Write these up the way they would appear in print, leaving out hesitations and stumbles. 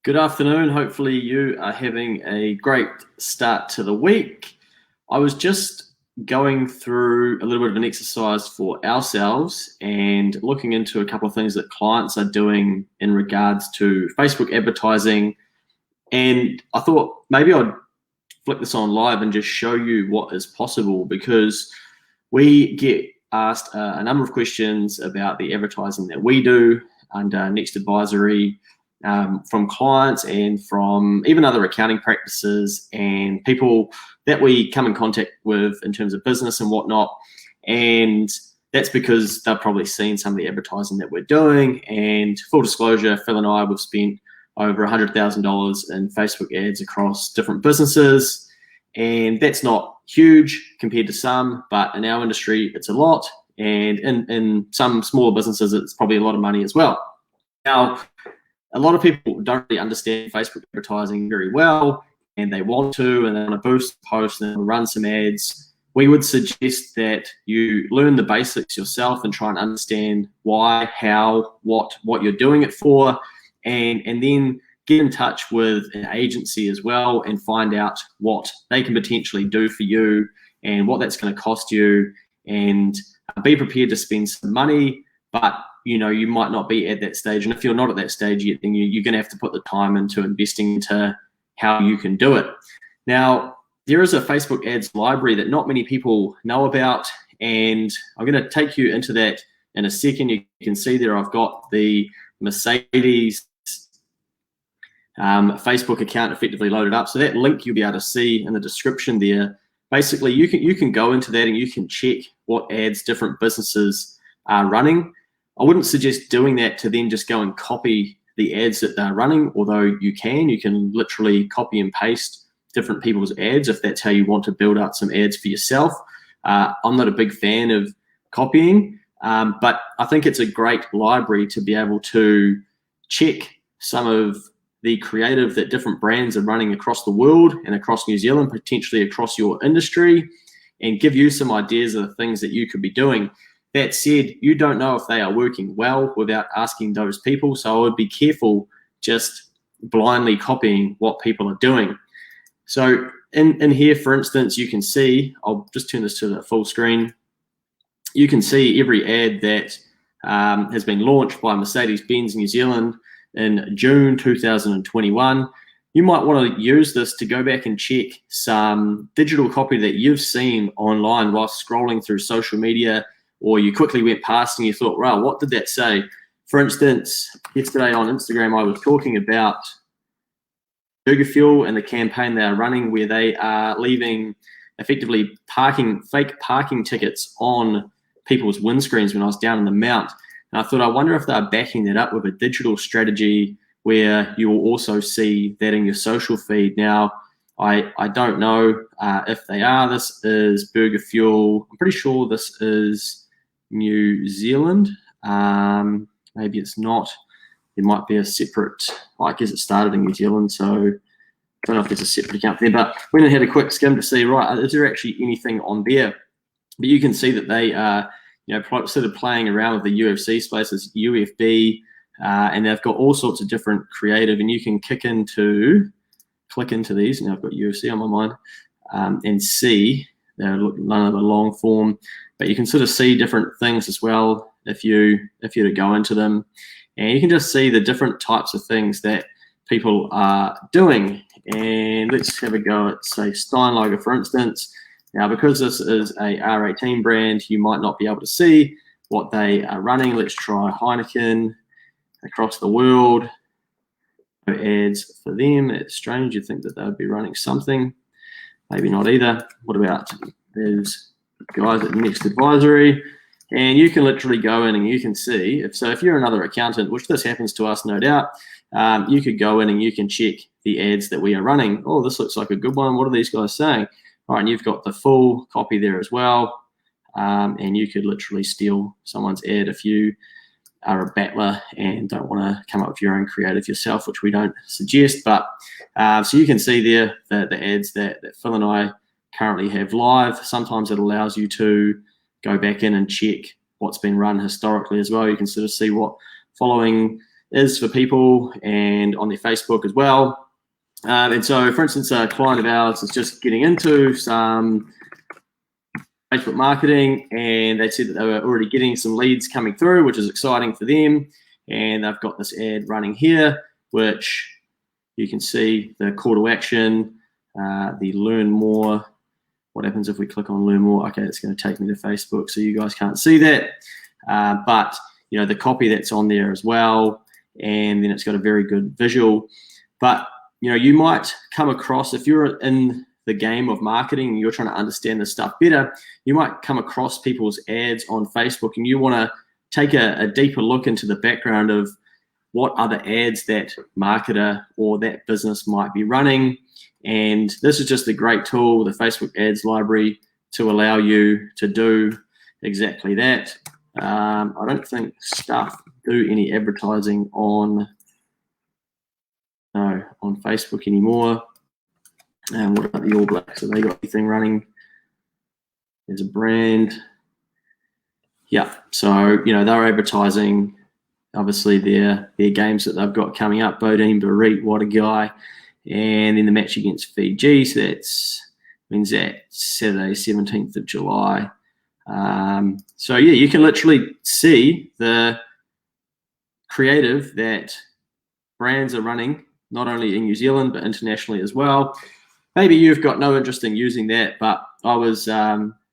Good afternoon. Hopefully you are having a great start to the week. I was just going through a little bit of an exercise for ourselves and looking into a couple of things that clients are doing in regards to Facebook advertising. And I thought maybe I'd flick this on live and just show you what is possible, because we get asked a number of questions about the advertising that we do under Next Advisory, from clients and from even other accounting practices and people that we come in contact with in terms of business and whatnot. And that's because they've probably seen some of the advertising that we're doing. And full disclosure, Phil and I, we've spent over $100,000 in Facebook ads across different businesses. And that's not huge compared to some, but in our industry, it's a lot. And in some smaller businesses, it's probably a lot of money as well. Now, a lot of people don't really understand Facebook advertising very well, and they want to, and they want to boost the post and run some ads. We would suggest that you learn the basics yourself and try and understand why, how, what you're doing it for, and then get in touch with an agency as well and find out what they can potentially do for you and what that's going to cost you, and be prepared to spend some money, but you might not be at that stage. And if you're not at that stage yet, then you're going to have to put the time into investing into how you can do it. Now, there is a Facebook ads library that not many people know about, and I'm going to take you into that in a second. You can see there I've got the Mercedes Facebook account effectively loaded up. So that link you'll be able to see in the description there. Basically, you can go into that and you can check what ads different businesses are running. I wouldn't suggest doing that to then just go and copy the ads that they're running, although you can literally copy and paste different people's ads if that's how you want to build out some ads for yourself. I'm not a big fan of copying, but I think it's a great library to be able to check some of the creative that different brands are running across the world and across New Zealand, potentially across your industry, and give you some ideas of the things that you could be doing. That said, you don't know if they are working well without asking those people, so I would be careful just blindly copying what people are doing. So in here, for instance, you can see, I'll just turn this to the full screen. You can see every ad that has been launched by Mercedes-Benz New Zealand in June 2021. You might want to use this to go back and check some digital copy that you've seen online while scrolling through social media, or you quickly went past and you thought, wow, what did that say? For instance, yesterday on Instagram, I was talking about Burger Fuel and the campaign they are running, where they are leaving effectively fake parking tickets on people's windscreens when I was down in the Mount. And I thought, I wonder if they're backing that up with a digital strategy where you will also see that in your social feed. Now, I don't know if they are. This is Burger Fuel. I'm pretty sure this is New Zealand. Maybe it's not. There might be a separate, I guess it started in New Zealand, so I don't know if there's a separate account there, but we had a quick skim to see, right, is there actually anything on there? But you can see that they are, sort of playing around with the UFC spaces, UFB, and they've got all sorts of different creative, and you can click into these. Now I've got UFC on my mind, and see, they're none of the long form, but you can sort of see different things as well if you to go into them, and you can just see the different types of things that people are doing. And let's have a go at, say, Steinlager, for instance. Now, because this is a R18 brand, you might not be able to see what they are running. Let's try Heineken across the world. No ads for them. It's strange. You'd think that they would be running something. Maybe not either. What about, there's guys at Next Advisory, and you can literally go in and you can see, if you're another accountant, which this happens to us no doubt, you could go in and you can check the ads that we are running. Oh, this looks like a good one. What are these guys saying? All right, and you've got the full copy there as well, and you could literally steal someone's ad if you are a battler and don't want to come up with your own creative yourself, which we don't suggest. But so you can see there the ads that Phil and I currently have live. Sometimes it allows you to go back in and check what's been run historically as well. You can sort of see what following is for people and on their Facebook as well. And so, for instance, a client of ours is just getting into some Facebook marketing, and they said that they were already getting some leads coming through, which is exciting for them. And they've got this ad running here, which you can see the call to action, the learn more. What happens if we click on learn more? Okay, it's going to take me to Facebook, so you guys can't see that. But you know, the copy that's on there as well, and then it's got a very good visual. But you know, you might come across, if you're in the game of marketing and you're trying to understand this stuff better, you might come across people's ads on Facebook, and you want to take a deeper look into the background of what other ads that marketer or that business might be running. And this is just a great tool, the Facebook ads library, to allow you to do exactly that. I don't think Stuff do any advertising on Facebook anymore. And what about the All Blacks? Have they got anything running? There's a brand. Yeah, so you know, they're advertising obviously their games that they've got coming up. Bodine Barit, what a guy. And then the match against Fiji, so means that Saturday, 17th of July. So yeah, you can literally see the creative that brands are running, not only in New Zealand, but internationally as well. Maybe you've got no interest in using that, but I was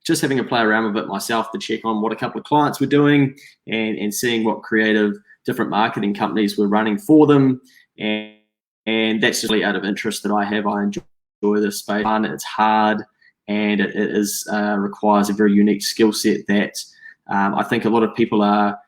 just having a play around with it myself to check on what a couple of clients were doing and seeing what creative different marketing companies were running for them. And that's just really out of interest that I have. I enjoy this space. It's hard, and it requires a very unique skill set that I think a lot of people are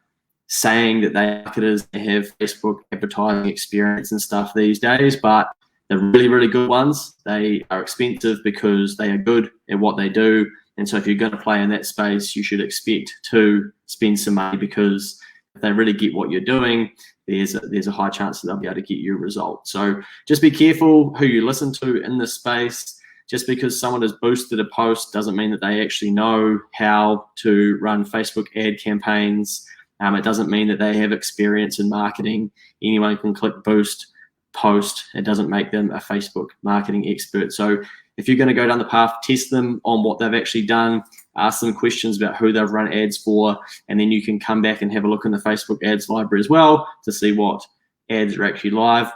saying that they marketers, they have Facebook advertising experience and stuff these days, but the really, really good ones, they are expensive because they are good at what they do. And so if you're going to play in that space, you should expect to spend some money, because if they really get what you're doing, there's a high chance that they'll be able to get you a result. So just be careful who you listen to in this space. Just because someone has boosted a post doesn't mean that they actually know how to run Facebook ad campaigns. It doesn't mean that they have experience in marketing. Anyone can click boost, post. It doesn't make them a Facebook marketing expert. So if you're going to go down the path, test them on what they've actually done, ask them questions about who they've run ads for, and then you can come back and have a look in the Facebook ads library as well to see what ads are actually live.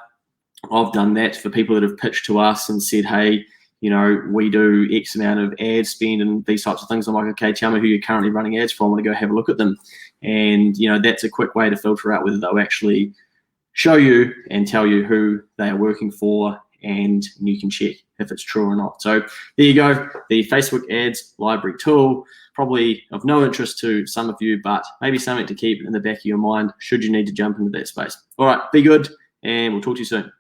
I've done that for people that have pitched to us and said, hey, you know, we do X amount of ad spend and these types of things. I'm like, okay, tell me who you're currently running ads for. I want to go have a look at them. And, you know, that's a quick way to filter out whether they'll actually show you and tell you who they are working for, and you can check if it's true or not. So there you go, the Facebook ads library tool, probably of no interest to some of you, but maybe something to keep in the back of your mind should you need to jump into that space. All right, be good, and we'll talk to you soon.